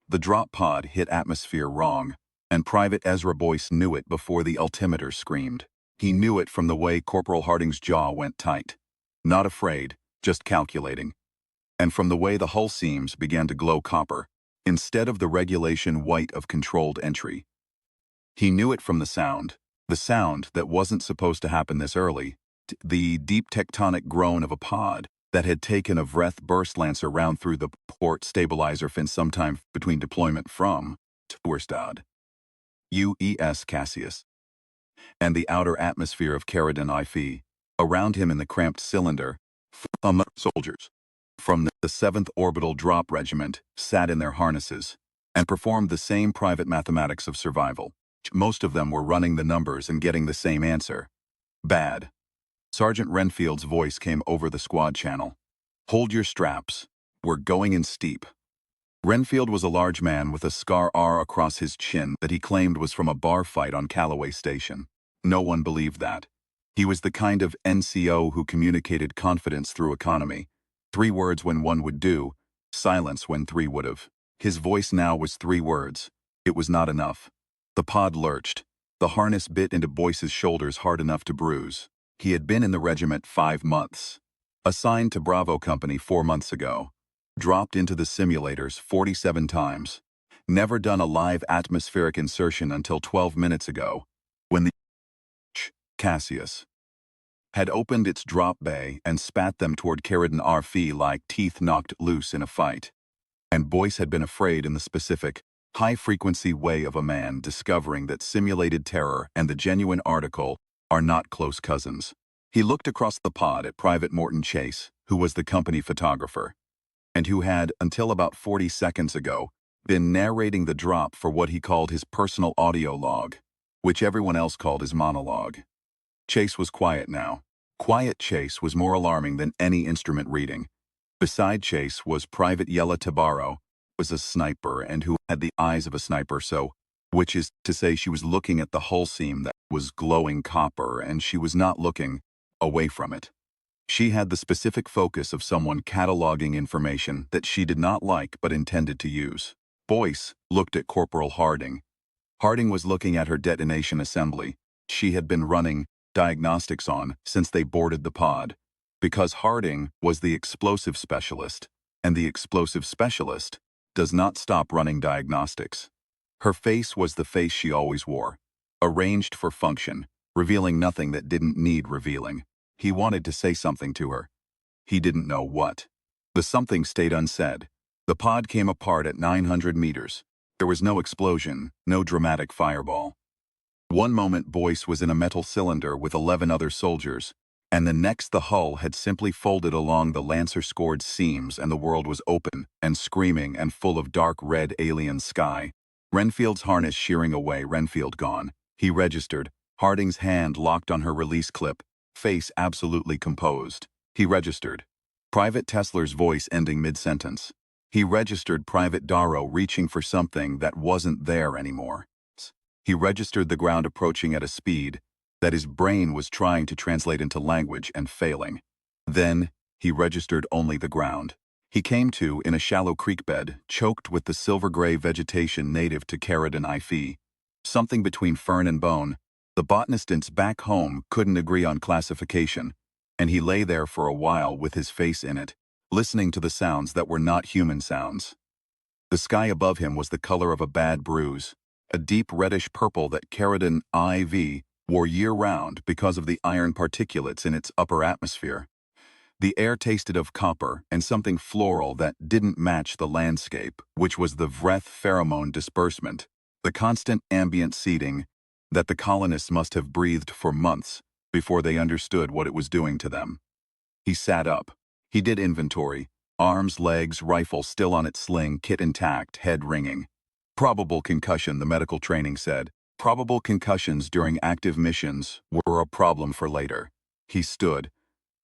The drop pod hit atmosphere wrong, and Private Ezra Boyce knew it before the altimeter screamed. He knew it from the way Corporal Harding's jaw went tight. Not afraid, just calculating. And from the way the hull seams began to glow copper, instead of the regulation white of controlled entry. He knew it from the sound that wasn't supposed to happen this early, the deep tectonic groan of a pod that had taken a Vreth burst lancer round through the port stabilizer fin sometime between deployment from Tourstad, UES Cassius, and the outer atmosphere of Caridon IV. Around him in the cramped cylinder, soldiers from the 7th Orbital Drop Regiment sat in their harnesses and performed the same private mathematics of survival. Most of them were running the numbers and getting the same answer. Bad. Sergeant Renfield's voice came over the squad channel. Hold your straps. We're going in steep. Renfield was a large man with a scar R across his chin that he claimed was from a bar fight on Callaway Station. No one believed that. He was the kind of NCO who communicated confidence through economy. 3 words when 1 would do, silence when 3 would have. His voice now was 3 words. It was not enough. The pod lurched. The harness bit into Boyce's shoulders hard enough to bruise. He had been in the regiment 5 months. Assigned to Bravo Company 4 months ago. Dropped into the simulators 47 times. Never done a live atmospheric insertion until 12 minutes ago, when the Cassius had opened its drop bay and spat them toward Caridon RF like teeth knocked loose in a fight. And Boyce had been afraid in the specific, high-frequency way of a man discovering that simulated terror and the genuine article are not close cousins. He looked across the pod at Private Morton Chase, who was the company photographer, and who had, until about 40 seconds ago, been narrating the drop for what he called his personal audio log, which everyone else called his monologue. Chase was quiet now. Quiet Chase was more alarming than any instrument reading. Beside Chase was Private Yella Tabaro, was a sniper and who had the eyes of a sniper, which is to say she was looking at the hull seam that was glowing copper, and she was not looking away from it. She had the specific focus of someone cataloging information that she did not like but intended to use. Boyce looked at Corporal Harding. Harding was looking at her detonation assembly. She had been running diagnostics on since they boarded the pod, because Harding was the explosive specialist, and the explosive specialist does not stop running diagnostics. Her face was the face she always wore, arranged for function, revealing nothing that didn't need revealing. He wanted to say something to her. He didn't know what. The something stayed unsaid. The pod came apart at 900 meters. There was no explosion, no dramatic fireball. One moment Boyce was in a metal cylinder with 11 other soldiers, and the next the hull had simply folded along the Lancer-scored seams and the world was open and screaming and full of dark red alien sky. Renfield's harness shearing away, Renfield gone. He registered, Harding's hand locked on her release clip, face absolutely composed. He registered. Private Tesler's voice ending mid-sentence. He registered Private Darrow reaching for something that wasn't there anymore. He registered the ground approaching at a speed that his brain was trying to translate into language and failing. Then, he registered only the ground. He came to in a shallow creek bed, choked with the silver-gray vegetation native to Caridon IV. Something between fern and bone. The botanists back home couldn't agree on classification, and he lay there for a while with his face in it, listening to the sounds that were not human sounds. The sky above him was the color of a bad bruise, a deep reddish purple that Caridon IV wore year-round because of the iron particulates in its upper atmosphere. The air tasted of copper and something floral that didn't match the landscape, which was the Vreth pheromone disbursement, the constant ambient seeding that the colonists must have breathed for months before they understood what it was doing to them. He sat up. He did inventory, arms, legs, rifle still on its sling, kit intact, head ringing. Probable concussion, the medical training said. Probable concussions during active missions were a problem for later. He stood.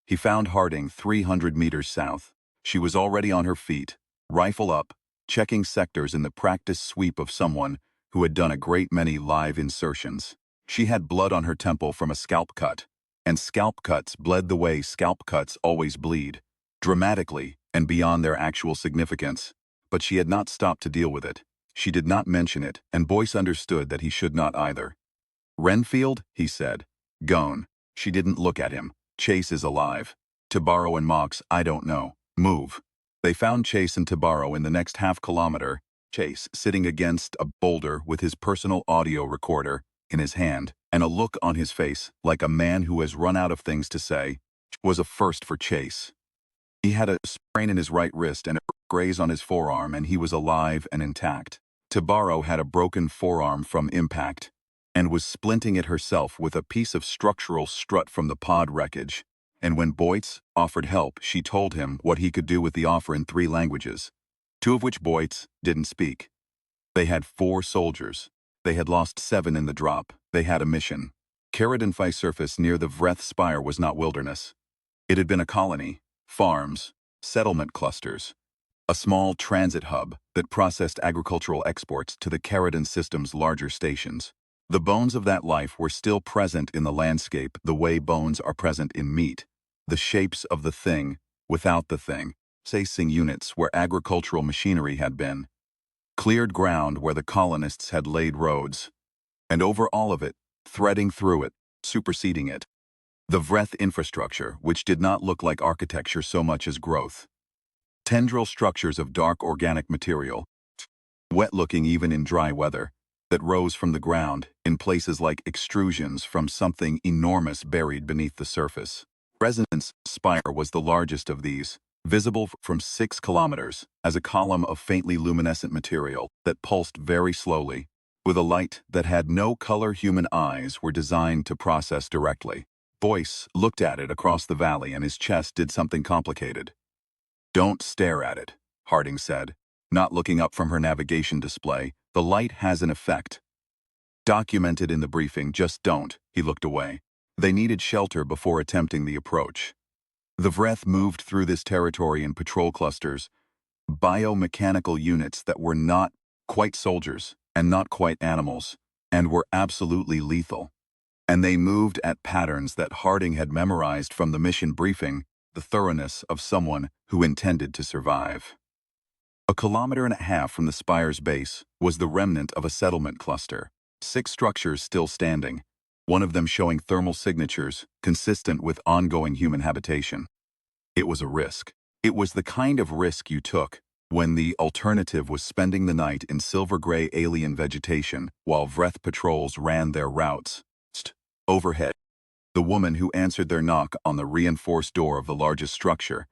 He found Harding 300 meters south. She was already on her feet, rifle up, checking sectors in the practice sweep of someone who had done a great many live insertions. She had blood on her temple from a scalp cut, and scalp cuts bled the way scalp cuts always bleed, dramatically and beyond their actual significance, but she had not stopped to deal with it. She did not mention it, and Boyce understood that he should not either. Renfield, he said. Gone. She didn't look at him. Chase is alive. Tabaro and Mox, I don't know. Move. They found Chase and Tabaro in the next half-kilometer, Chase sitting against a boulder with his personal audio recorder in his hand, and a look on his face like a man who has run out of things to say, was a first for Chase. He had a sprain in his right wrist and a graze on his forearm, and he was alive and intact. Tabaro had a broken forearm from impact and was splinting it herself with a piece of structural strut from the pod wreckage. And when Boyce offered help, she told him what he could do with the offer in 3 languages, 2 of which Boyce didn't speak. They had 4 soldiers. They had lost 7 in the drop. They had a mission. Karadenfai surface near the Vreth Spire was not wilderness. It had been a colony, farms, settlement clusters, a small transit hub that processed agricultural exports to the Karaden system's larger stations. The bones of that life were still present in the landscape the way bones are present in meat, the shapes of the thing without the thing, processing units where agricultural machinery had been, cleared ground where the colonists had laid roads, and over all of it, threading through it, superseding it, the Vreth infrastructure, which did not look like architecture so much as growth. Tendril structures of dark organic material, wet-looking even in dry weather, that rose from the ground in places like extrusions from something enormous buried beneath the surface. Resonance Spire was the largest of these, visible from 6 kilometers as a column of faintly luminescent material that pulsed very slowly, with a light that had no color human eyes were designed to process directly. Boyce looked at it across the valley and his chest did something complicated. Don't stare at it, Harding said, not looking up from her navigation display. The light has an effect. Documented in the briefing, just don't. He looked away. They needed shelter before attempting the approach. The Vreth moved through this territory in patrol clusters, biomechanical units that were not quite soldiers and not quite animals, and were absolutely lethal. And they moved at patterns that Harding had memorized from the mission briefing, the thoroughness of someone who intended to survive. 1.5 kilometers from the Spire's base was the remnant of a settlement cluster, 6 structures still standing, one of them showing thermal signatures consistent with ongoing human habitation. It was a risk. It was the kind of risk you took when the alternative was spending the night in silver-gray alien vegetation while Vreth patrols ran their routes. Overhead, the woman who answered their knock on the reinforced door of the largest structure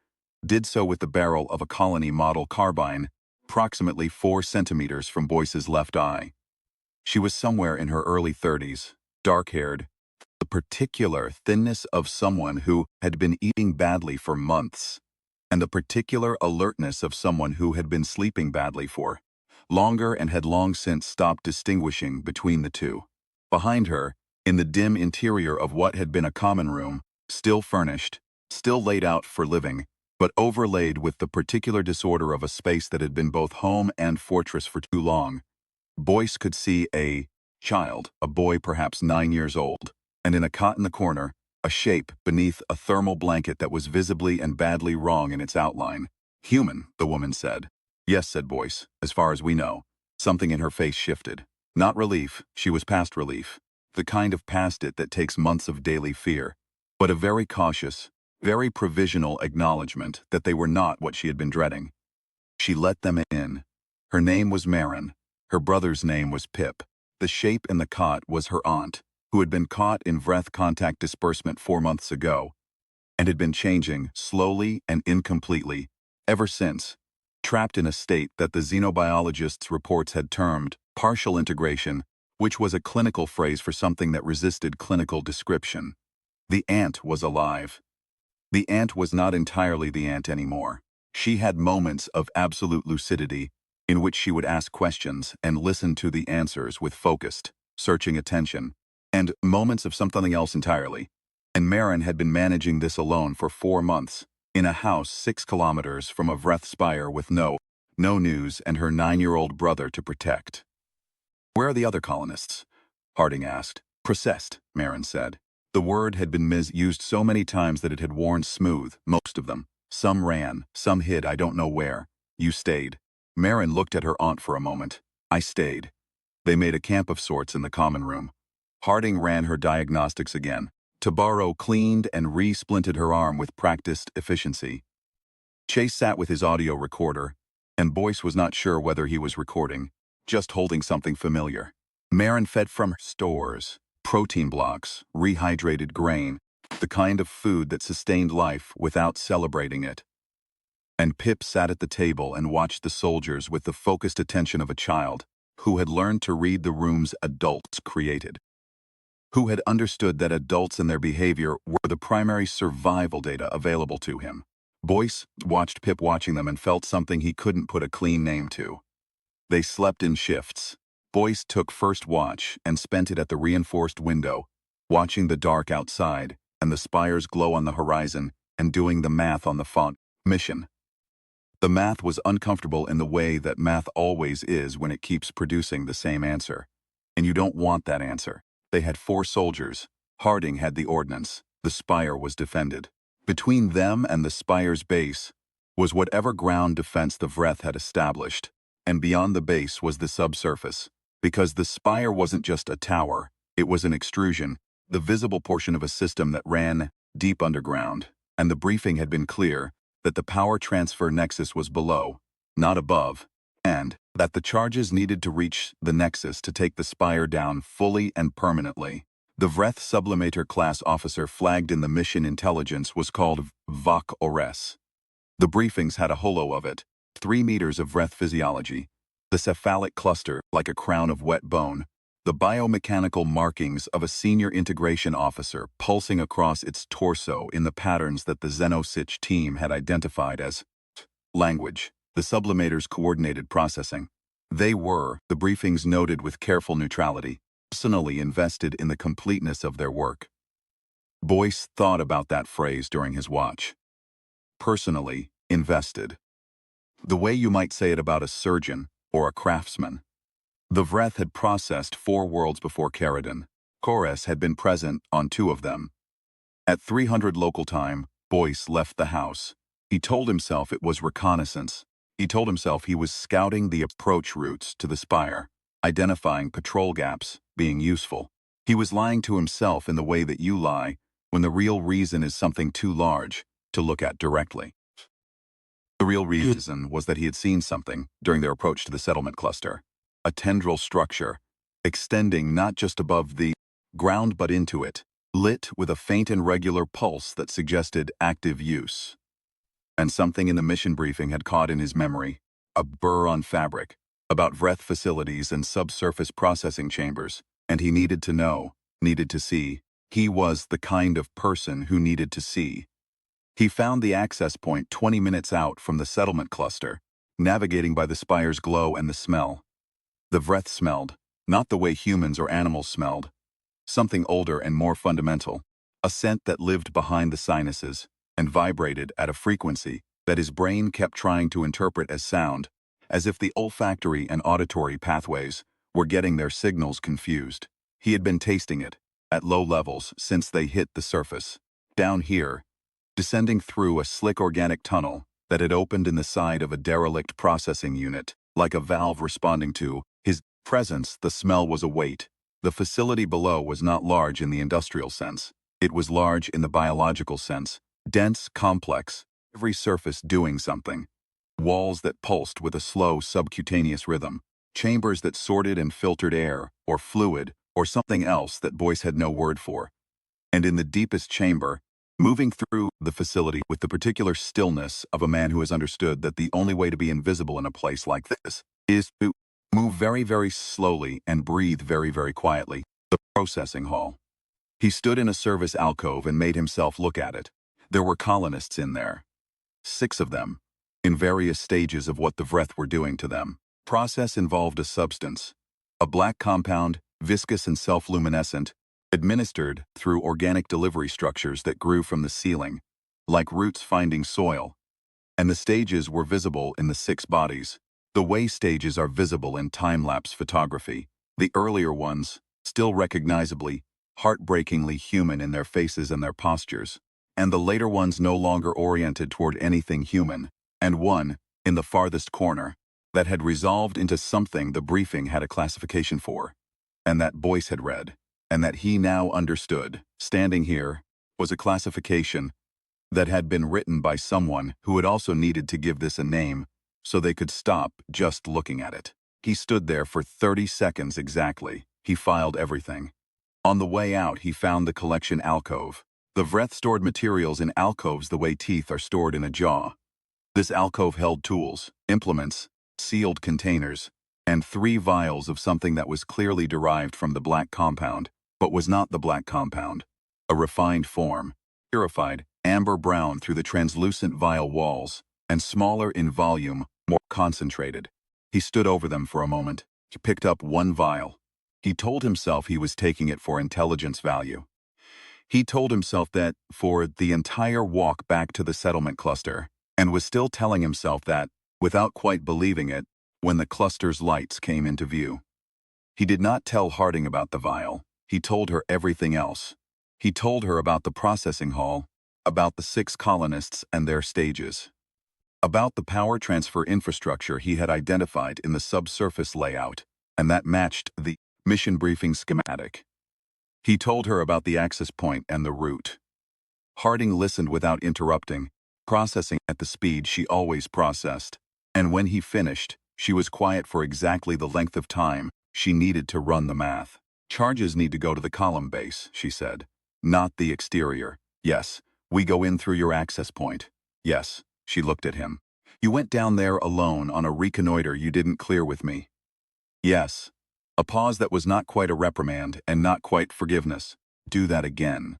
did so with the barrel of a colony model carbine, approximately 4 centimeters from Boyce's left eye. She was somewhere in her early 30s, dark-haired, the particular thinness of someone who had been eating badly for months, and the particular alertness of someone who had been sleeping badly for longer and had long since stopped distinguishing between the two. Behind her, in the dim interior of what had been a common room, still furnished, still laid out for living, but overlaid with the particular disorder of a space that had been both home and fortress for too long, Boyce could see a child, a boy perhaps 9 years old, and in a cot in the corner, a shape beneath a thermal blanket that was visibly and badly wrong in its outline. Human, the woman said. Yes, said Boyce, as far as we know. Something in her face shifted. Not relief, she was past relief. The kind of past it that takes months of daily fear, but a very cautious, very provisional acknowledgement that they were not what she had been dreading. She let them in. Her name was Marin. Her brother's name was Pip. The shape in the cot was her aunt, who had been caught in Vreth contact disbursement 4 months ago, and had been changing, slowly and incompletely, ever since, trapped in a state that the xenobiologists' reports had termed partial integration, which was a clinical phrase for something that resisted clinical description. The aunt was alive. The aunt was not entirely the aunt anymore. She had moments of absolute lucidity in which she would ask questions and listen to the answers with focused, searching attention, and moments of something else entirely. And Marin had been managing this alone for 4 months, in a house 6 kilometers from a Vreth spire with no news and her 9-year-old brother to protect. Where are the other colonists? Harding asked. Processed, Marin said. The word had been misused so many times that it had worn smooth, most of them. Some ran, some hid I don't know where. You stayed. Marin looked at her aunt for a moment. I stayed. They made a camp of sorts in the common room. Harding ran her diagnostics again. Tabaro cleaned and re-splinted her arm with practiced efficiency. Chase sat with his audio recorder, and Boyce was not sure whether he was recording, just holding something familiar. Marin fed from stores, protein blocks, rehydrated grain, the kind of food that sustained life without celebrating it. And Pip sat at the table and watched the soldiers with the focused attention of a child who had learned to read the rooms adults created, who had understood that adults and their behavior were the primary survival data available to him. Boyce watched Pip watching them and felt something he couldn't put a clean name to. They slept in shifts. Boyce took first watch and spent it at the reinforced window, watching the dark outside and the spires glow on the horizon and doing the math on the font mission. The math was uncomfortable in the way that math always is when it keeps producing the same answer. And you don't want that answer. They had 4 soldiers. Harding had the ordnance. The spire was defended. Between them and the spire's base was whatever ground defense the Vreth had established, and beyond the base was the subsurface. Because the spire wasn't just a tower, it was an extrusion, the visible portion of a system that ran deep underground, and the briefing had been clear that the power transfer nexus was below, not above, and that the charges needed to reach the nexus to take the spire down fully and permanently. The Vreth Sublimator class officer flagged in the mission intelligence was called Vok Ores. The briefings had a holo of it, 3 meters of Vreth physiology, the cephalic cluster like a crown of wet bone, the biomechanical markings of a senior integration officer pulsing across its torso in the patterns that the Xenosich team had identified as language, the Sublimator's coordinated processing. They were, the briefings noted with careful neutrality, personally invested in the completeness of their work. Boyce thought about that phrase during his watch. Personally invested. The way you might say it about a surgeon or a craftsman. The Vreth had processed 4 worlds before Caridon. Kores had been present on 2 of them. At 300 local time, Boyce left the house. He told himself it was reconnaissance. He told himself he was scouting the approach routes to the spire, identifying patrol gaps, being useful. He was lying to himself in the way that you lie when the real reason is something too large to look at directly. The real reason was that he had seen something during their approach to the settlement cluster. A tendril structure, extending not just above the ground but into it, lit with a faint and regular pulse that suggested active use. And something in the mission briefing had caught in his memory, a burr on fabric, about Vreth facilities and subsurface processing chambers, and he needed to know, needed to see. He was the kind of person who needed to see. He found the access point 20 minutes out from the settlement cluster, navigating by the spire's glow and the smell. The Vreth smelled, not the way humans or animals smelled. Something older and more fundamental, a scent that lived behind the sinuses and vibrated at a frequency that his brain kept trying to interpret as sound, as if the olfactory and auditory pathways were getting their signals confused. He had been tasting it, at low levels, since they hit the surface. Down here, descending through a slick organic tunnel that had opened in the side of a derelict processing unit, like a valve responding to his presence, the smell was a weight. The facility below was not large in the industrial sense. It was large in the biological sense. Dense, complex, every surface doing something. Walls that pulsed with a slow subcutaneous rhythm. Chambers that sorted and filtered air, or fluid, or something else that Boyce had no word for. And in the deepest chamber, moving through the facility with the particular stillness of a man who has understood that the only way to be invisible in a place like this is to move very, very slowly and breathe very, very quietly. The processing hall. He stood in a service alcove and made himself look at it. There were colonists in there. 6 of them, in various stages of what the Vreth were doing to them. Process involved a substance, a black compound, viscous and self-luminescent, administered through organic delivery structures that grew from the ceiling, like roots finding soil. And the stages were visible in the 6 bodies. The way stages are visible in time-lapse photography. The earlier ones, still recognizably, heartbreakingly human in their faces and their postures. And the later ones no longer oriented toward anything human. And one, in the farthest corner, that had resolved into something the briefing had a classification for, and that Boyce had read, and that he now understood, standing here, was a classification that had been written by someone who had also needed to give this a name so they could stop just looking at it. He stood there for 30 seconds exactly. He filed everything. On the way out, he found the collection alcove. The Vreth stored materials in alcoves the way teeth are stored in a jaw. This alcove held tools, implements, sealed containers, and 3 vials of something that was clearly derived from the black compound, but was not the black compound. A refined form, purified, amber brown through the translucent vial walls, and smaller in volume, more concentrated. He stood over them for a moment. He picked up 1 vial. He told himself he was taking it for intelligence value. He told himself that for the entire walk back to the settlement cluster, and was still telling himself that, without quite believing it, when the cluster's lights came into view. He did not tell Harding about the vial. He told her everything else. He told her about the processing hall, about the 6 colonists and their stages, about the power transfer infrastructure he had identified in the subsurface layout, and that matched the mission briefing schematic. He told her about the access point and the route. Harding listened without interrupting, processing at the speed she always processed, and when he finished, she was quiet for exactly the length of time she needed to run the math. Charges need to go to the column base, she said. Not the exterior. Yes, we go in through your access point. Yes, she looked at him. You went down there alone on a reconnoiter you didn't clear with me. Yes. A pause that was not quite a reprimand and not quite forgiveness. Do that again.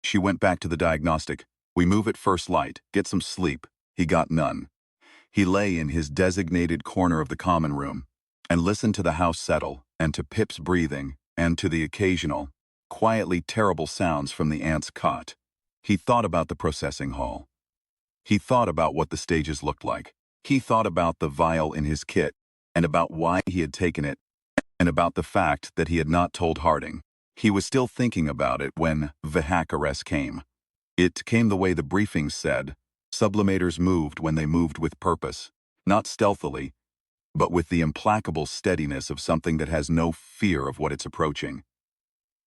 She went back to the diagnostic. We move at first light, get some sleep. He got none. He lay in his designated corner of the common room and listened to the house settle and to Pip's breathing and to the occasional, quietly terrible sounds from the aunt's cot. He thought about the processing hall. He thought about what the stages looked like. He thought about the vial in his kit and about why he had taken it and about the fact that he had not told Harding. He was still thinking about it when the hack arrest came. It came the way the briefings said. Sublimators moved when they moved with purpose, not stealthily, but with the implacable steadiness of something that has no fear of what it's approaching.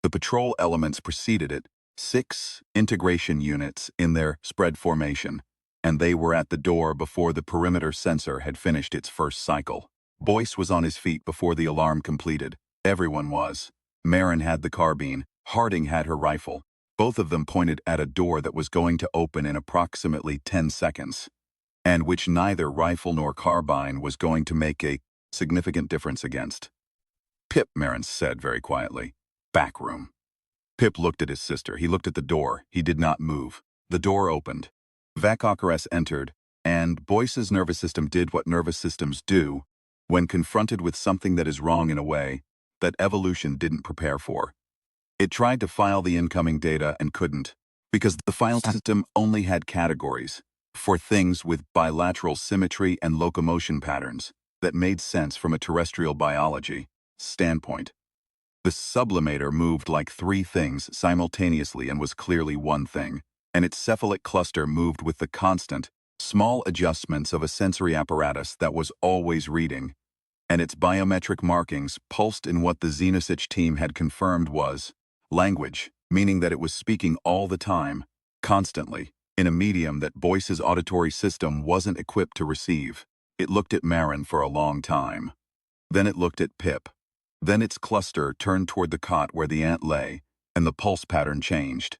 The patrol elements preceded it, 6 integration units in their spread formation, and they were at the door before the perimeter sensor had finished its first cycle. Boyce was on his feet before the alarm completed. Everyone was. Marin had the carbine. Harding had her rifle. Both of them pointed at a door that was going to open in approximately 10 seconds, and which neither rifle nor carbine was going to make a significant difference against. Pip, Marin said very quietly. Back room. Pip looked at his sister. He looked at the door. He did not move. The door opened. Vakokres entered, and Boyce's nervous system did what nervous systems do when confronted with something that is wrong in a way that evolution didn't prepare for. It tried to file the incoming data and couldn't, because the file system only had categories for things with bilateral symmetry and locomotion patterns that made sense from a terrestrial biology standpoint. The sublimator moved like 3 things simultaneously and was clearly one thing, and its cephalic cluster moved with the constant, small adjustments of a sensory apparatus that was always reading, and its biometric markings pulsed in what the Xenosich team had confirmed was language, meaning that it was speaking all the time, constantly, in a medium that Boyce's auditory system wasn't equipped to receive. It looked at Marin for a long time. Then it looked at Pip. Then its cluster turned toward the cot where the aunt lay, and the pulse pattern changed.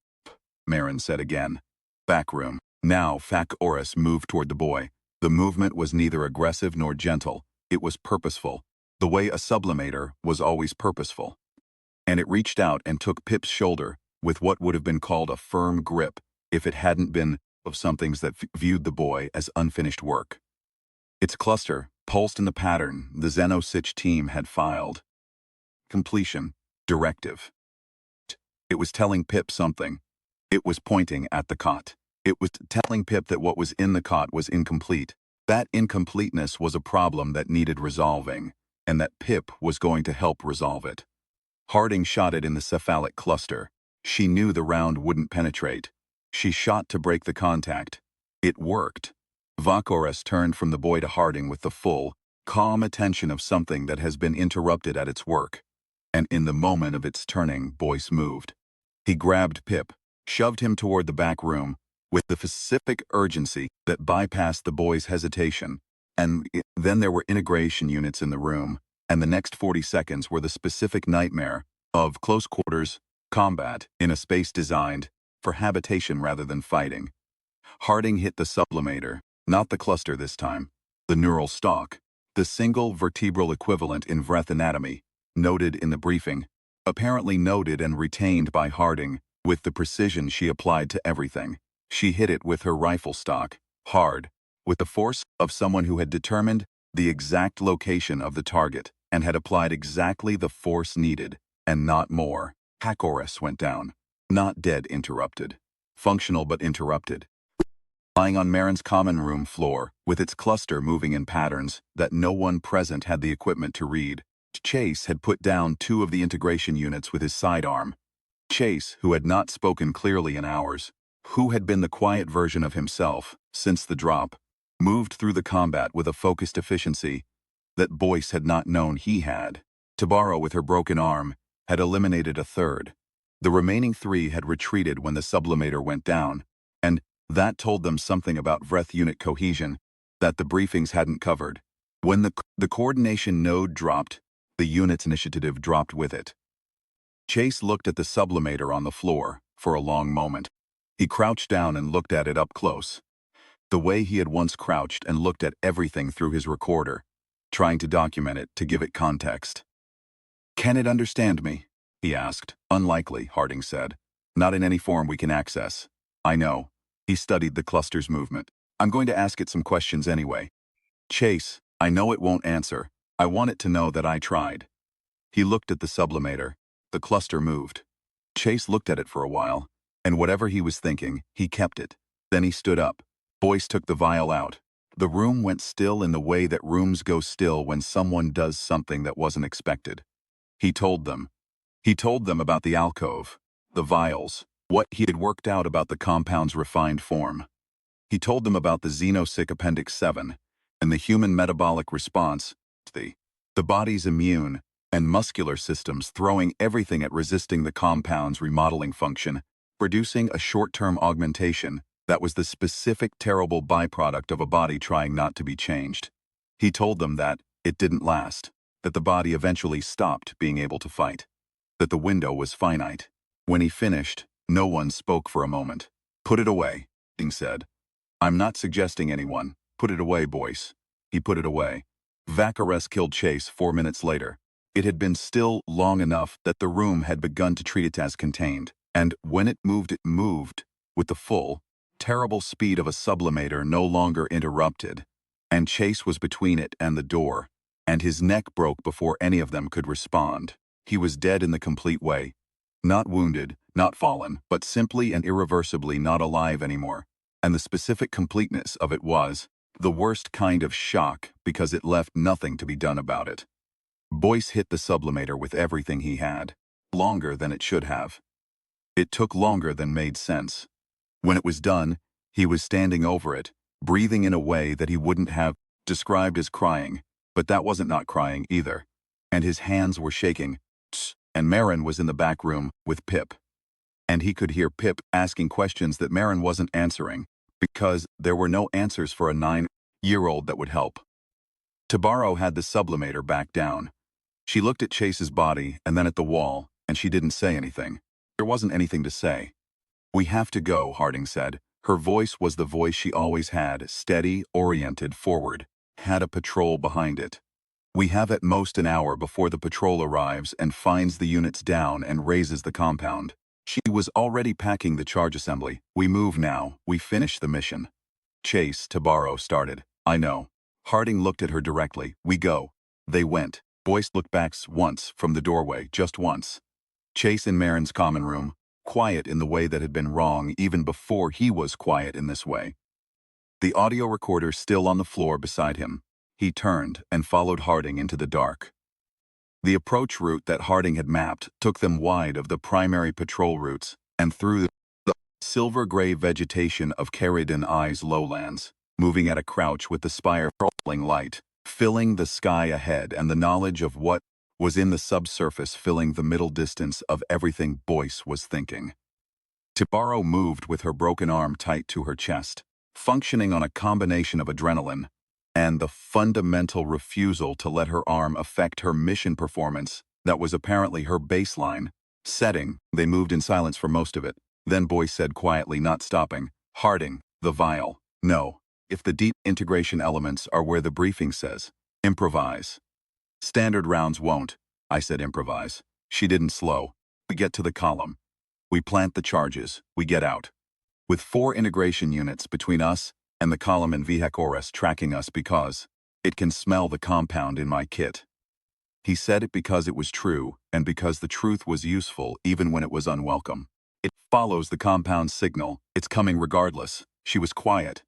Marin said again. Back room. Now Vakokres moved toward the boy. The movement was neither aggressive nor gentle. It was purposeful, the way a sublimator was always purposeful. And it reached out and took Pip's shoulder with what would have been called a firm grip if it hadn't been of somethings that viewed the boy as unfinished work. Its cluster pulsed in the pattern the Xenosich team had filed. Completion. Directive. It was telling Pip something. It was pointing at the cot. It was telling Pip that what was in the cot was incomplete. That incompleteness was a problem that needed resolving, and that Pip was going to help resolve it. Harding shot it in the cephalic cluster. She knew the round wouldn't penetrate. She shot to break the contact. It worked. Vakokres turned from the boy to Harding with the full, calm attention of something that has been interrupted at its work. And in the moment of its turning, Boyce moved. He grabbed Pip, shoved him toward the back room, with the specific urgency that bypassed the boy's hesitation. And then there were integration units in the room, and the next 40 seconds were the specific nightmare of close quarters combat in a space designed for habitation rather than fighting. Harding hit the sublimator, not the cluster this time, the neural stalk, the single vertebral equivalent in Vreth anatomy, noted in the briefing, apparently noted and retained by Harding with the precision she applied to everything. She hit it with her rifle stock, hard, with the force of someone who had determined the exact location of the target and had applied exactly the force needed, and not more. Hackores went down. Not dead, interrupted. Functional but interrupted. Lying on Marin's common room floor, with its cluster moving in patterns that no one present had the equipment to read, Chase had put down 2 of the integration units with his sidearm. Chase, who had not spoken clearly in hours, who had been the quiet version of himself since the drop, moved through the combat with a focused efficiency that Boyce had not known he had. Tabaro, with her broken arm, had eliminated a third. The remaining 3 had retreated when the sublimator went down, and that told them something about Vreth unit cohesion that the briefings hadn't covered. When the coordination node dropped, the unit's initiative dropped with it. Chase looked at the sublimator on the floor for a long moment. He crouched down and looked at it up close, the way he had once crouched and looked at everything through his recorder, trying to document it to give it context. "Can it understand me?" he asked. "Unlikely," Harding said. "Not in any form we can access." "I know." He studied the cluster's movement. "I'm going to ask it some questions anyway." "Chase, I know it won't answer. I want it to know that I tried." He looked at the sublimator. The cluster moved. Chase looked at it for a while, and whatever he was thinking, he kept it. Then he stood up. Boyce took the vial out. The room went still in the way that rooms go still when someone does something that wasn't expected. He told them. He told them about the alcove, the vials, what he had worked out about the compound's refined form. He told them about the Xenosic Appendix 7 and the human metabolic response, the body's immune and muscular systems throwing everything at resisting the compound's remodeling function, producing a short-term augmentation that was the specific terrible byproduct of a body trying not to be changed. He told them that it didn't last, that the body eventually stopped being able to fight, that the window was finite. When he finished, no one spoke for a moment. "Put it away," Ding said. "I'm not suggesting anyone. Put it away, Boyce." He put it away. Hackores killed Chase 4 minutes later. It had been still long enough that the room had begun to treat it as contained, and when it moved with the full, terrible speed of a sublimator no longer interrupted, and Chase was between it and the door, and his neck broke before any of them could respond. He was dead in the complete way. Not wounded, not fallen, but simply and irreversibly not alive anymore. And the specific completeness of it was the worst kind of shock because it left nothing to be done about it. Boyce hit the sublimator with everything he had, longer than it should have. It took longer than made sense. When it was done, he was standing over it, breathing in a way that he wouldn't have described as crying, but that wasn't not crying either. And his hands were shaking, and Marin was in the back room with Pip. And he could hear Pip asking questions that Marin wasn't answering, because there were no answers for a 9-year-old that would help. Tabaro had the sublimator back down. She looked at Chase's body and then at the wall, and she didn't say anything. There wasn't anything to say. "We have to go," Harding said. Her voice was the voice she always had, steady, oriented, forward, had a patrol behind it. "We have at most an hour before the patrol arrives and finds the units down and raises the compound." She was already packing the charge assembly. "We move now. We finish the mission." Chase, Tabaro started. "I know." Harding looked at her directly. "We go." They went. Boyce looked back once from the doorway, just once. Chase in Marin's common room, quiet in the way that had been wrong even before he was quiet in this way. The audio recorder still on the floor beside him. He turned and followed Harding into the dark. The approach route that Harding had mapped took them wide of the primary patrol routes and through the silver-gray vegetation of Caridon Eye's lowlands, moving at a crouch with the spire falling light, filling the sky ahead, and the knowledge of what was in the subsurface filling the middle distance of everything Boyce was thinking. Tibaro moved with her broken arm tight to her chest, functioning on a combination of adrenaline and the fundamental refusal to let her arm affect her mission performance that was apparently her baseline setting. They moved in silence for most of it. Then Boyce said quietly, not stopping, "Harding, the vial. No. If the deep integration elements are where the briefing says, improvise." "Standard rounds won't," I said. "Improvise." She didn't slow. "We get to the column. We plant the charges. We get out. With 4 integration units between us and the column and Vihakores tracking us because it can smell the compound in my kit." He said it because it was true and because the truth was useful even when it was unwelcome. "It follows the compound's signal. It's coming regardless." She was quiet.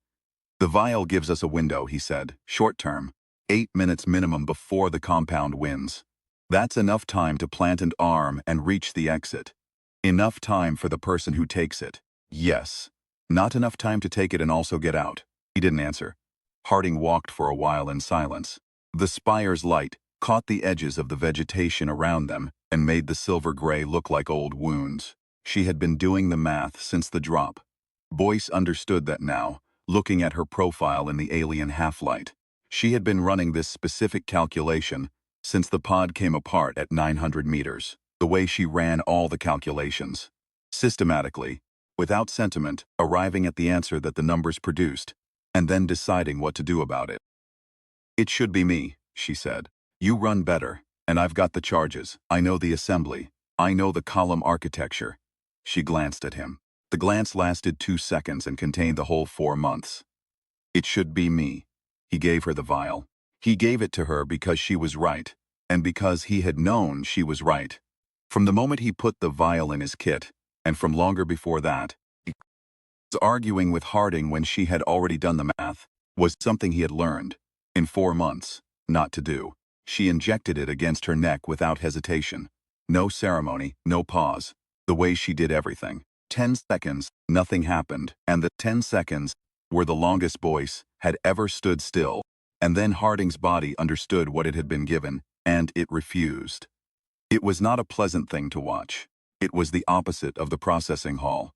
"The vial gives us a window," he said. "Short term. 8 minutes minimum before the compound wins. That's enough time to plant an arm and reach the exit. Enough time for the person who takes it. Yes. Not enough time to take it and also get out." He didn't answer. Harding walked for a while in silence. The spire's light caught the edges of the vegetation around them and made the silver gray look like old wounds. She had been doing the math since the drop. Boyce understood that now, looking at her profile in the alien half-light. She had been running this specific calculation since the pod came apart at 900 meters. The way she ran all the calculations. Systematically, without sentiment, arriving at the answer that the numbers produced, and then deciding what to do about it. "It should be me," she said. "You run better, and I've got the charges. I know the assembly. I know the column architecture." She glanced at him. The glance lasted 2 seconds and contained the whole 4 months. "It should be me." He gave her the vial. He gave it to her because she was right, and because he had known she was right. From the moment he put the vial in his kit, and from longer before that, he was arguing with Harding when she had already done the math, was something he had learned, in 4 months, not to do. She injected it against her neck without hesitation. No ceremony, no pause. The way she did everything. 10 seconds, nothing happened, and the 10 seconds were the longest Boyce had ever stood still, and then Harding's body understood what it had been given, and it refused. It was not a pleasant thing to watch. It was the opposite of the processing hall,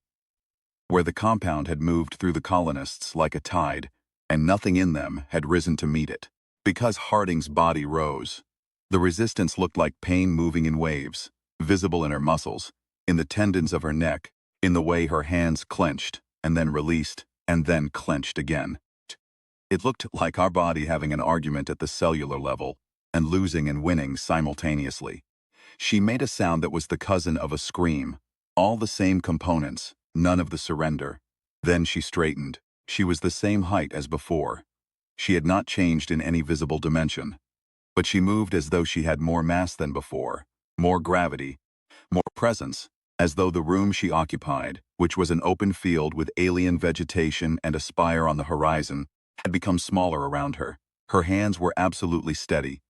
where the compound had moved through the colonists like a tide, and nothing in them had risen to meet it. Because Harding's body rose, the resistance looked like pain moving in waves, visible in her muscles, in the tendons of her neck, in the way her hands clenched, and then released, and then clenched again. It looked like our body having an argument at the cellular level, and losing and winning simultaneously. She made a sound that was the cousin of a scream. All the same components, none of the surrender. Then she straightened. She was the same height as before. She had not changed in any visible dimension. But she moved as though she had more mass than before, more gravity, more presence, as though the room she occupied, which was an open field with alien vegetation and a spire on the horizon, had become smaller around her. Her hands were absolutely steady.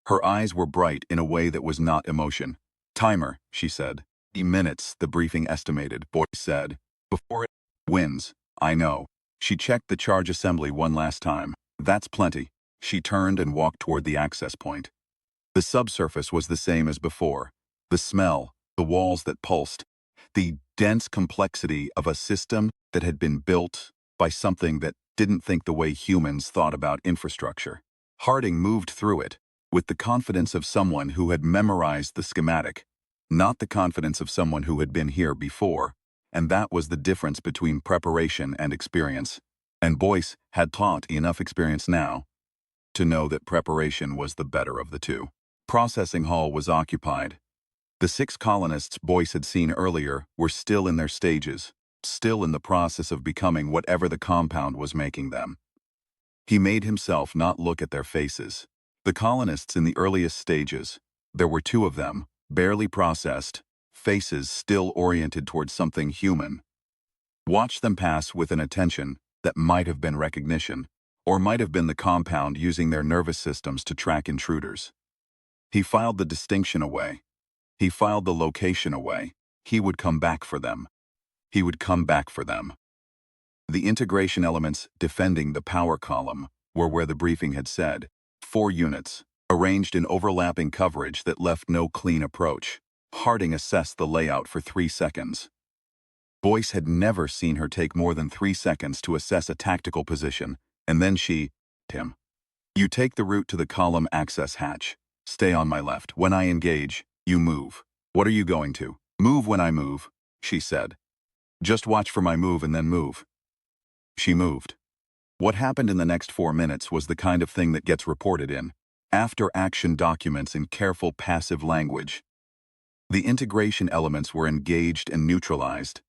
Her eyes were bright in a way that was not emotion. "Timer," she said. "minutes," the briefing estimated, Boyce said. "Before it wins." "I know." She checked the charge assembly one last time. "That's plenty." She turned and walked toward the access point. The subsurface was the same as before. The smell, the walls that pulsed, the dense complexity of a system that had been built by something that didn't think the way humans thought about infrastructure. Harding moved through it, with the confidence of someone who had memorized the schematic, not the confidence of someone who had been here before, and that was the difference between preparation and experience. And Boyce had taught enough experience now to know that preparation was the better of the two. Processing hall was occupied. The 6 colonists Boyce had seen earlier were still in their stages, still in the process of becoming whatever the compound was making them. He made himself not look at their faces. The colonists in the earliest stages, there were 2 of them, barely processed, faces still oriented towards something human. Watch them pass with an attention that might have been recognition, or might have been the compound using their nervous systems to track intruders. He filed the distinction away. He filed the location away. He would come back for them. He would come back for them. The integration elements defending the power column were where the briefing had said, 4 units, arranged in overlapping coverage that left no clean approach. Harding assessed the layout for 3 seconds. Boyce had never seen her take more than 3 seconds to assess a tactical position, and then she, him. You take the route to the column access hatch. Stay on my left. When I engage, you move. What are you going to? Move when I move, she said. Just watch for my move and then move. She moved. What happened in the next 4 minutes was the kind of thing that gets reported in after-action documents in careful passive language. The integration elements were engaged and neutralized,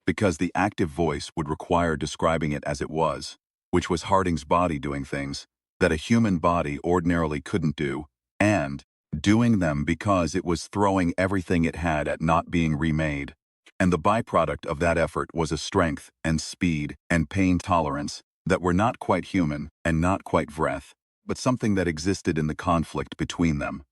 because the active voice would require describing it as it was, which was Harding's body doing things that a human body ordinarily couldn't do, and doing them because it was throwing everything it had at not being remade. And the byproduct of that effort was a strength and speed and pain tolerance that were not quite human and not quite Vreth, but something that existed in the conflict between them.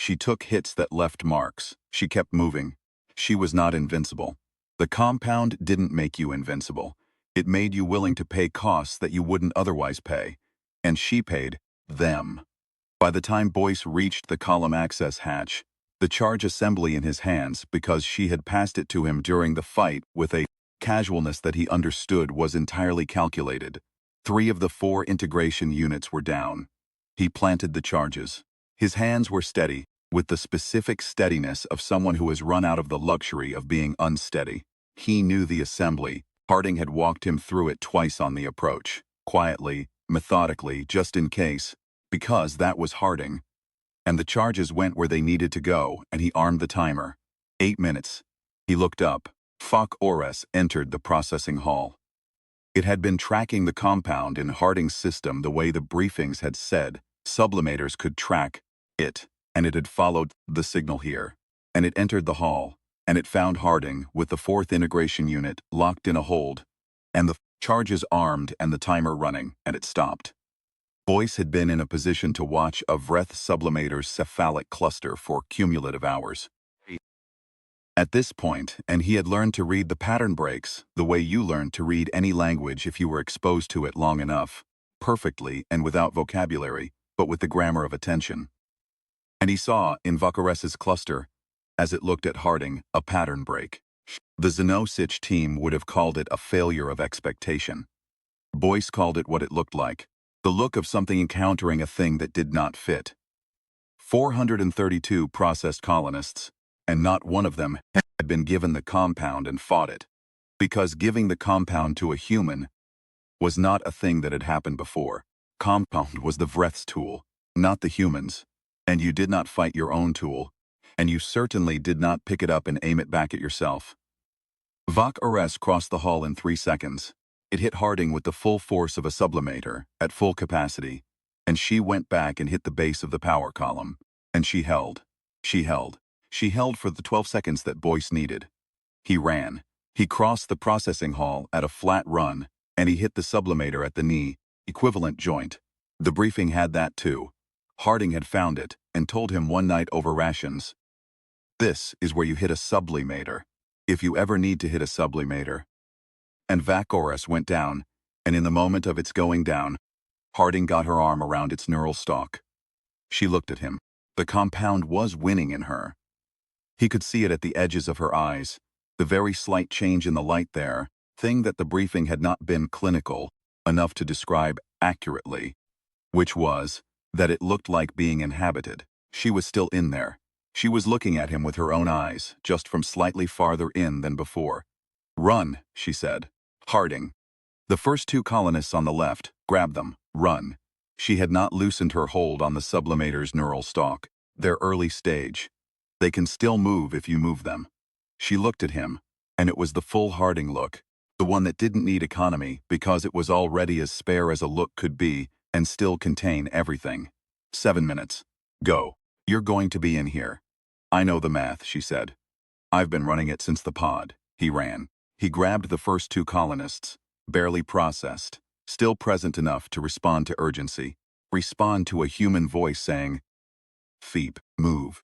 She took hits that left marks. She kept moving. She was not invincible. The compound didn't make you invincible. It made you willing to pay costs that you wouldn't otherwise pay. And she paid them. By the time Boyce reached the column access hatch, the charge assembly in his hands, because she had passed it to him during the fight with a casualness that he understood was entirely calculated. 3 of the 4 integration units were down. He planted the charges. His hands were steady, with the specific steadiness of someone who has run out of the luxury of being unsteady. He knew the assembly. Harding had walked him through it twice on the approach, quietly, methodically, just in case, because that was Harding. And the charges went where they needed to go, and he armed the timer. 8 minutes. He looked up. Fok Ores entered the processing hall. It had been tracking the compound in Harding's system the way the briefings had said sublimators could track it, and it had followed the signal here. And it entered the hall, and it found Harding with the 4th integration unit locked in a hold, and the charges armed and the timer running, and it stopped. Boyce had been in a position to watch a Vreth sublimator's cephalic cluster for cumulative hours. At this point, and he had learned to read the pattern breaks, the way you learned to read any language if you were exposed to it long enough, perfectly and without vocabulary, but with the grammar of attention. And he saw, in Vokares's cluster, as it looked at Harding, a pattern break. The Xenosich team would have called it a failure of expectation. Boyce called it what it looked like, the look of something encountering a thing that did not fit. 432 processed colonists, and not one of them had been given the compound and fought it, because giving the compound to a human was not a thing that had happened before. Compound was the Vreth's tool, not the humans, and you did not fight your own tool, and you certainly did not pick it up and aim it back at yourself. Vok Ores crossed the hall in 3 seconds. It hit Harding with the full force of a sublimator, at full capacity, and she went back and hit the base of the power column, and she held. She held. She held for the 12 seconds that Boyce needed. He ran. He crossed the processing hall at a flat run, and he hit the sublimator at the knee, equivalent joint. The briefing had that too. Harding had found it, and told him one night over rations. This is where you hit a sublimator, if you ever need to hit a sublimator. And Vok Ores went down, and in the moment of its going down, Harding got her arm around its neural stalk. She looked at him. The compound was winning in her. He could see it at the edges of her eyes, the very slight change in the light there, thing that the briefing had not been clinical enough to describe accurately, which was that it looked like being inhabited. She was still in there. She was looking at him with her own eyes, just from slightly farther in than before. "Run," she said. "Harding." The first 2 colonists on the left, grab them, run. She had not loosened her hold on the sublimator's neural stalk, their early stage. They can still move if you move them. She looked at him, and it was the full Harding look, the one that didn't need economy because it was already as spare as a look could be and still contain everything. 7 minutes. Go. You're going to be in here. I know the math, she said. I've been running it since the pod. He ran. He grabbed the first 2 colonists, barely processed, still present enough to respond to urgency, respond to a human voice saying, "Feep, move."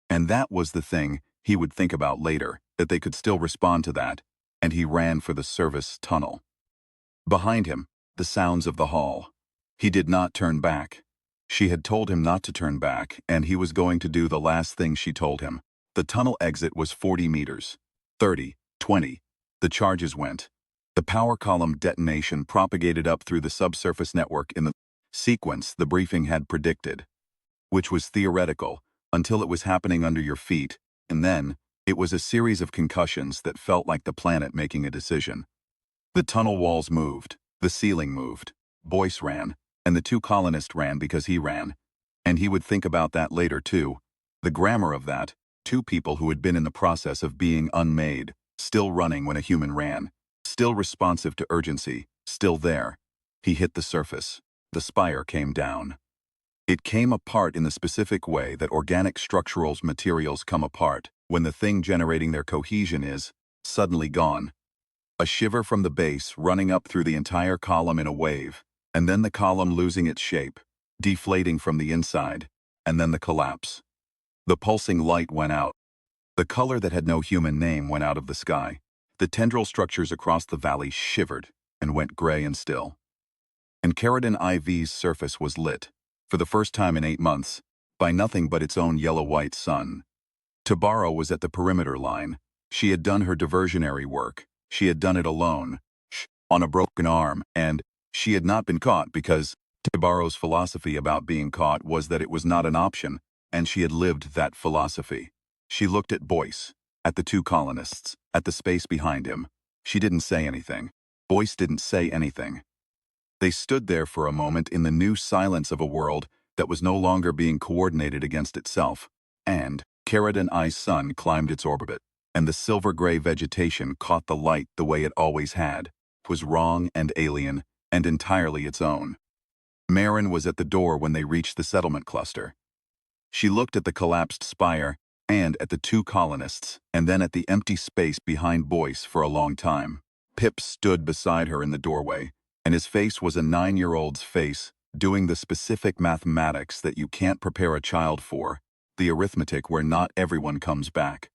And that was the thing he would think about later, that they could still respond to that, and he ran for the service tunnel. Behind him, the sounds of the hall. He did not turn back. She had told him not to turn back, and he was going to do the last thing she told him. The tunnel exit was 40 meters. 30, 20. The charges went. The power column detonation propagated up through the subsurface network in the sequence the briefing had predicted, which was theoretical until it was happening under your feet, and then it was a series of concussions that felt like the planet making a decision. The tunnel walls moved, the ceiling moved, Boyce ran, and the two colonists ran because he ran. And he would think about that later too. The grammar of that, two people who had been in the process of being unmade, still running when a human ran, still responsive to urgency, still there. He hit the surface. The spire came down. It came apart in the specific way that organic structural materials come apart when the thing generating their cohesion is suddenly gone. A shiver from the base running up through the entire column in a wave, and then the column losing its shape, deflating from the inside, and then the collapse. The pulsing light went out. The color that had no human name went out of the sky. The tendril structures across the valley shivered and went gray and still. And Keratin IV's surface was lit, for the first time in 8 months, by nothing but its own yellow-white sun. Tabaro was at the perimeter line. She had done her diversionary work. She had done it alone, on a broken arm, and she had not been caught because Tabaro's philosophy about being caught was that it was not an option, and she had lived that philosophy. She looked at Boyce, at the two colonists, at the space behind him. She didn't say anything. Boyce didn't say anything. They stood there for a moment in the new silence of a world that was no longer being coordinated against itself, and Keratin I's sun climbed its orbit, and the silver-gray vegetation caught the light the way it always had. It was wrong and alien, and entirely its own. Marin was at the door when they reached the settlement cluster. She looked at the collapsed spire, and at the two colonists, and then at the empty space behind Boyce for a long time. Pip stood beside her in the doorway, and his face was a 9-year-old's face, doing the specific mathematics that you can't prepare a child for, the arithmetic where not everyone comes back.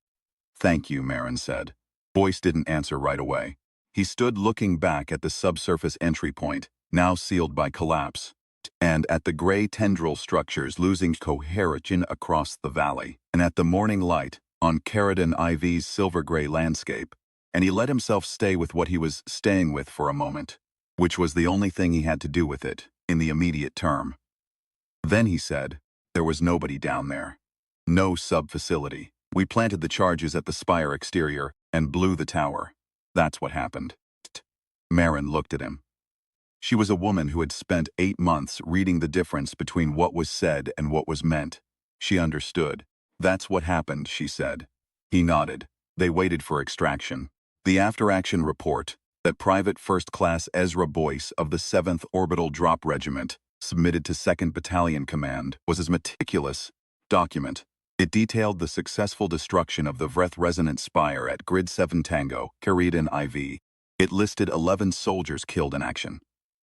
"Thank you," Marin said. Boyce didn't answer right away. He stood looking back at the subsurface entry point, now sealed by collapse, and at the gray tendril structures losing cohesion across the valley, and at the morning light on Keratin IV's silver-gray landscape, and he let himself stay with what he was staying with for a moment, which was the only thing he had to do with it, in the immediate term. Then he said, "There was nobody down there. No sub-facility. We planted the charges at the spire exterior and blew the tower. That's what happened." Marin looked at him. She was a woman who had spent 8 months reading the difference between what was said and what was meant. She understood. "That's what happened," she said. He nodded. They waited for extraction. The after-action report that Private First Class Ezra Boyce of the 7th Orbital Drop Regiment submitted to 2nd Battalion Command was as meticulous document. It detailed the successful destruction of the Vreth Resonant Spire at Grid 7 Tango, Keratin IV. It listed 11 soldiers killed in action.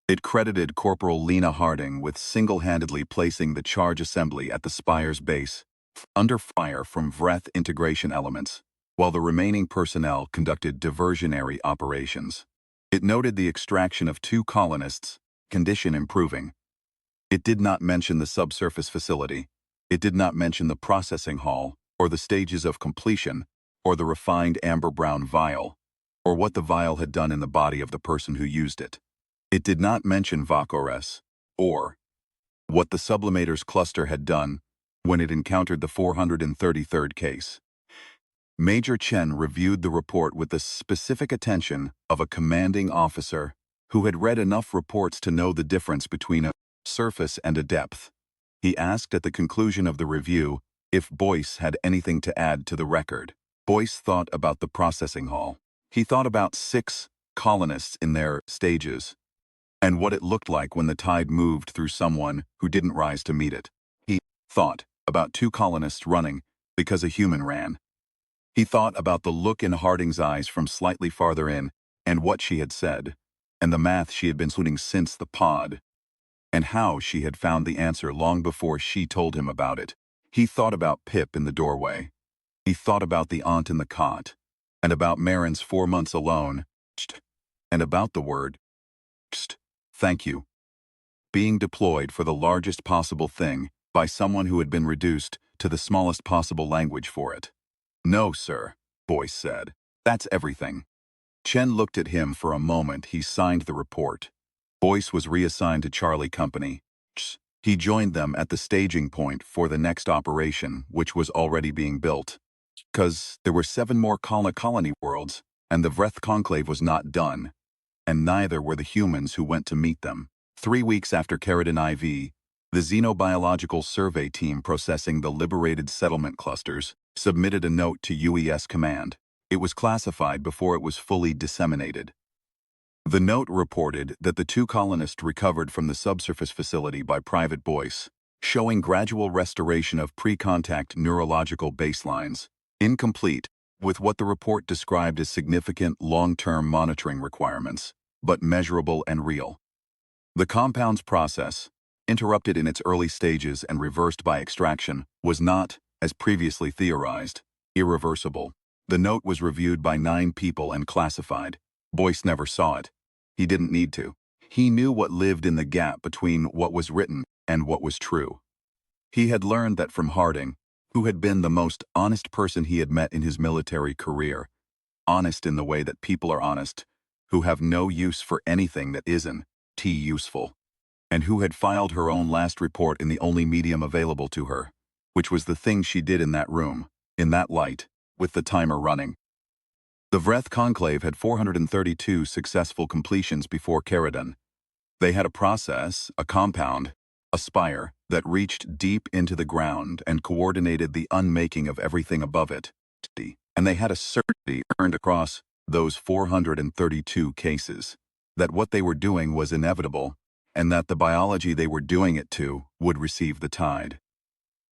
It credited Corporal Lena Harding with single-handedly placing the charge assembly at the spire's base, under fire from Vreth integration elements, while the remaining personnel conducted diversionary operations. It noted the extraction of 2 colonists, condition improving. It did not mention the subsurface facility. It did not mention the processing hall, or the stages of completion, or the refined amber-brown vial, or what the vial had done in the body of the person who used it. It did not mention Vakores, or what the sublimator's cluster had done when it encountered the 433rd case. Major Chen reviewed the report with the specific attention of a commanding officer who had read enough reports to know the difference between a surface and a depth. He asked at the conclusion of the review if Boyce had anything to add to the record. Boyce thought about the processing hall. He thought about 6 colonists in their stages, and what it looked like when the tide moved through someone who didn't rise to meet it. He thought about 2 colonists running because a human ran. He thought about the look in Harding's eyes from slightly farther in, and what she had said, and the math she had been studying since the pod, and how she had found the answer long before she told him about it. He thought about Pip in the doorway. He thought about the aunt in the cot, and about Marin's 4 months alone, and about the word, "Thank you." being deployed for the largest possible thing by someone who had been reduced to the smallest possible language for it. "No, sir," Boyce said. "That's everything." Chen looked at him for a moment. He signed the report. Boyce was reassigned to Charlie Company. He joined them at the staging point for the next operation, which was already being built. Because there were 7 more colony worlds, and the Vreth Conclave was not done, and neither were the humans who went to meet them. 3 weeks after Keratin IV, the Xenobiological Survey team processing the liberated settlement clusters submitted a note to UES Command. It was classified before it was fully disseminated. The note reported that the 2 colonists recovered from the subsurface facility by Private Boyce, showing gradual restoration of pre-contact neurological baselines, incomplete, with what the report described as significant long-term monitoring requirements, but measurable and real. The compound's process, interrupted in its early stages and reversed by extraction, was not, as previously theorized, irreversible. The note was reviewed by 9 people and classified. Boyce never saw it. He didn't need to. He knew what lived in the gap between what was written and what was true. He had learned that from Harding, who had been the most honest person he had met in his military career, honest in the way that people are honest, who have no use for anything that isn't useful, and who had filed her own last report in the only medium available to her, which was the thing she did in that room, in that light, with the timer running. The Vreth Conclave had 432 successful completions before Keratin. They had a process, a compound, a spire that reached deep into the ground and coordinated the unmaking of everything above it. And they had a certainty earned across those 432 cases that what they were doing was inevitable and that the biology they were doing it to would receive the tide.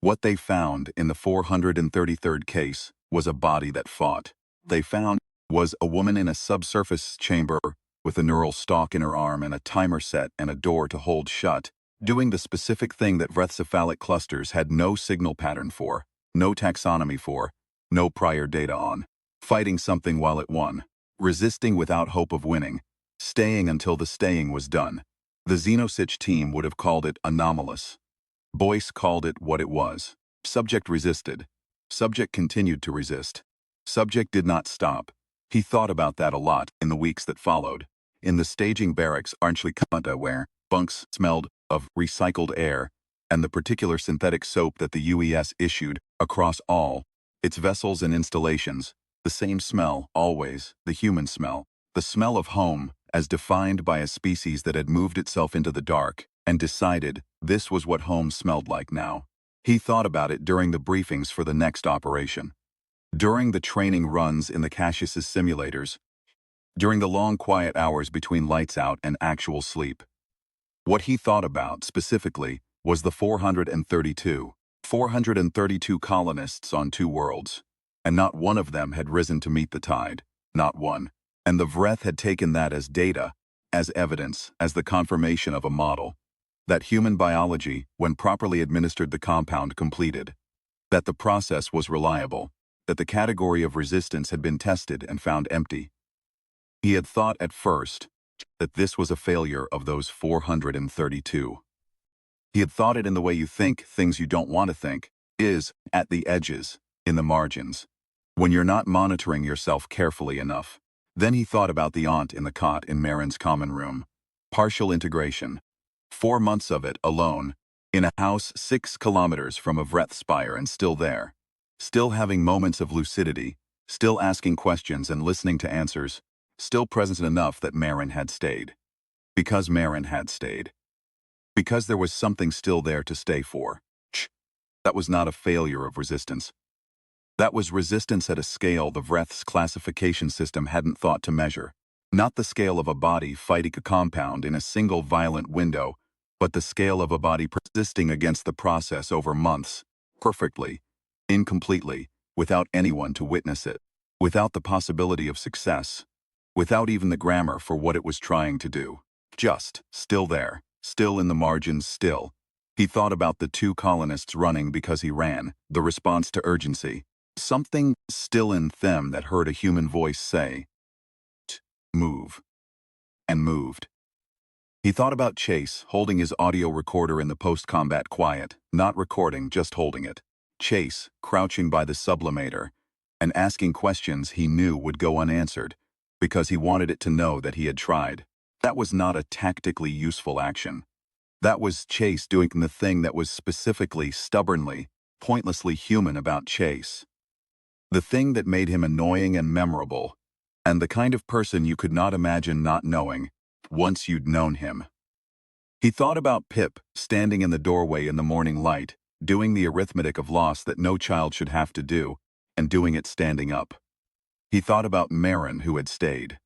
What they found in the 433rd case was a body that fought. They found was a woman in a subsurface chamber with a neural stalk in her arm and a timer set and a door to hold shut, doing the specific thing that vrethcephalic clusters had no signal pattern for, no taxonomy for, no prior data on, fighting something while it won, resisting without hope of winning, staying until the staying was done. The Xenosich team would have called it anomalous. Boyce called it what it was. Subject resisted. Subject continued to resist. Subject did not stop. He thought about that a lot in the weeks that followed. In the staging barracks Arnschlikanta where bunks smelled of recycled air and the particular synthetic soap that the UES issued across all its vessels and installations, the same smell, always, the human smell, the smell of home as defined by a species that had moved itself into the dark and decided this was what home smelled like now. He thought about it during the briefings for the next operation, during the training runs in the Cassius's simulators, during the long quiet hours between lights out and actual sleep. What he thought about, specifically, was the 432 colonists on 2 worlds, and not one of them had risen to meet the tide, not one. And the Vreth had taken that as data, as evidence, as the confirmation of a model, that human biology, when properly administered the compound completed, that the process was reliable, that the category of resistance had been tested and found empty. He had thought at first that this was a failure of those 432. He had thought it in the way you think things you don't want to think, is, at the edges, in the margins, when you're not monitoring yourself carefully enough. Then he thought about the aunt in the cot in Marin's common room. Partial integration. 4 months of it alone, in a house 6 kilometers from a Vreth spire and still there. Still having moments of lucidity, still asking questions and listening to answers, still present enough that Marin had stayed. Because Marin had stayed. Because there was something still there to stay for. That was not a failure of resistance. That was resistance at a scale the Vreth's classification system hadn't thought to measure. Not the scale of a body fighting a compound in a single violent window, but the scale of a body persisting against the process over months, perfectly, incompletely, without anyone to witness it, without the possibility of success, without even the grammar for what it was trying to do. Just, still there, still in the margins, still. He thought about the 2 colonists running because he ran, the response to urgency. Something still in them that heard a human voice say, "Move," and moved. He thought about Chase, holding his audio recorder in the post-combat quiet, not recording, just holding it. Chase, crouching by the sublimator, and asking questions he knew would go unanswered, because he wanted it to know that he had tried. That was not a tactically useful action. That was Chase doing the thing that was specifically, stubbornly, pointlessly human about Chase. The thing that made him annoying and memorable, and the kind of person you could not imagine not knowing, once you'd known him. He thought about Pip, standing in the doorway in the morning light, doing the arithmetic of loss that no child should have to do, and doing it standing up. He thought about Marin, who had stayed.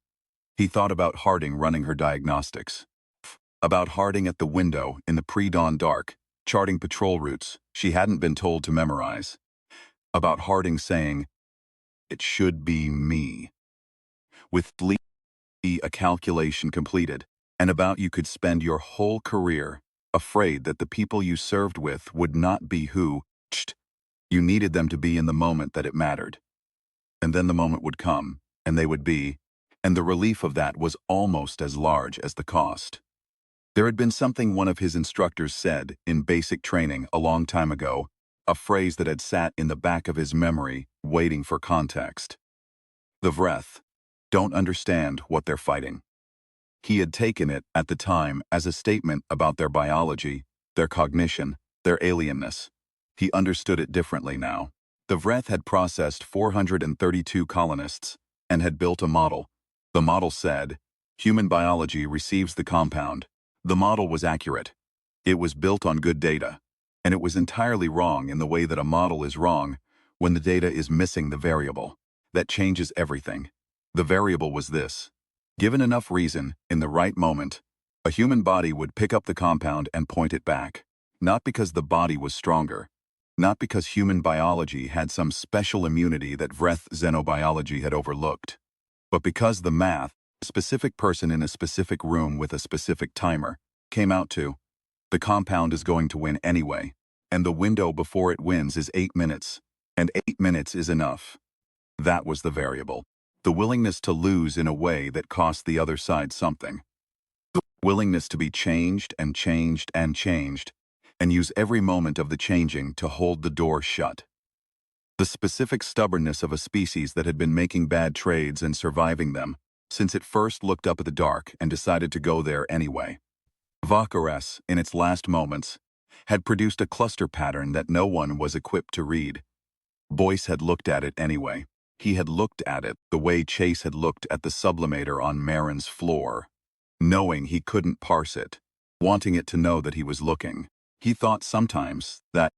He thought about Harding running her diagnostics. About Harding at the window in the pre-dawn dark, charting patrol routes she hadn't been told to memorize. About Harding saying, "It should be me." With a calculation completed, and about you could spend your whole career afraid that the people you served with would not be who you needed them to be in the moment that it mattered. And then the moment would come, and they would be, and the relief of that was almost as large as the cost. There had been something one of his instructors said in basic training a long time ago, a phrase that had sat in the back of his memory, waiting for context. The Vreth don't understand what they're fighting. He had taken it, at the time, as a statement about their biology, their cognition, their alienness. He understood it differently now. The Vreth had processed 432 colonists and had built a model. The model said, human biology receives the compound. The model was accurate. It was built on good data. And it was entirely wrong in the way that a model is wrong when the data is missing the variable. That changes everything. The variable was this. Given enough reason, in the right moment, a human body would pick up the compound and point it back. Not because the body was stronger. Not because human biology had some special immunity that Vreth xenobiology had overlooked. But because the math, a specific person in a specific room with a specific timer, came out to, the compound is going to win anyway, and the window before it wins is 8 minutes, and 8 minutes is enough. That was the variable. The willingness to lose in a way that cost the other side something. The willingness to be changed and changed and changed, and use every moment of the changing to hold the door shut. The specific stubbornness of a species that had been making bad trades and surviving them, since it first looked up at the dark and decided to go there anyway. Valkyries, in its last moments, had produced a cluster pattern that no one was equipped to read. Boyce had looked at it anyway. He had looked at it the way Chase had looked at the sublimator on Marin's floor, knowing he couldn't parse it, wanting it to know that he was looking. He thought sometimes that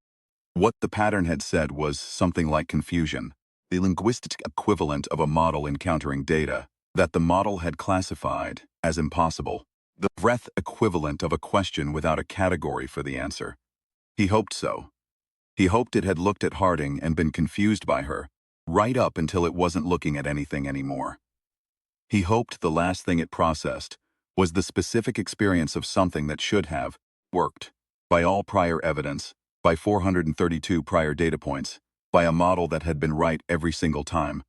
what the pattern had said was something like confusion, the linguistic equivalent of a model encountering data that the model had classified as impossible, the Vreth equivalent of a question without a category for the answer. He hoped so. He hoped it had looked at Harding and been confused by her, right up until it wasn't looking at anything anymore. He hoped the last thing it processed was the specific experience of something that should have worked, by all prior evidence, by 432 prior data points, by a model that had been right every single time,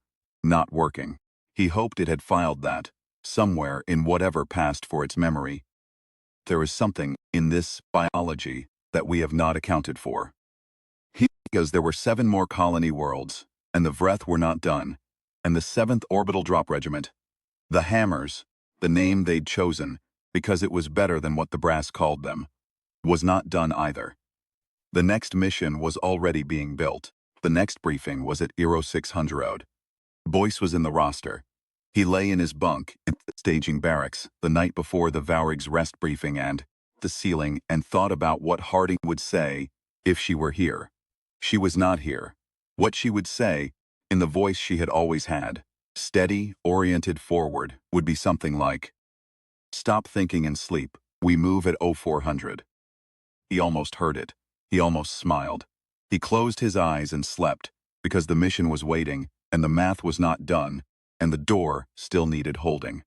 not working. He hoped it had filed that, somewhere in whatever passed for its memory. There is something in this biology that we have not accounted for. Because there were 7 more colony worlds, and the Vreth were not done, and the 7th Orbital Drop Regiment, the Hammers, the name they'd chosen, because it was better than what the brass called them, was not done either. The next mission was already being built. The next briefing was at Eero 600. Boyce was in the roster. He lay in his bunk in the staging barracks the night before the Vaurig's rest briefing and the ceiling and thought about what Harding would say if she were here. She was not here. What she would say, in the voice she had always had, steady, oriented forward, would be something like, "Stop thinking and sleep. We move at 0400. He almost heard it. He almost smiled. He closed his eyes and slept, because the mission was waiting, and the math was not done, and the door still needed holding.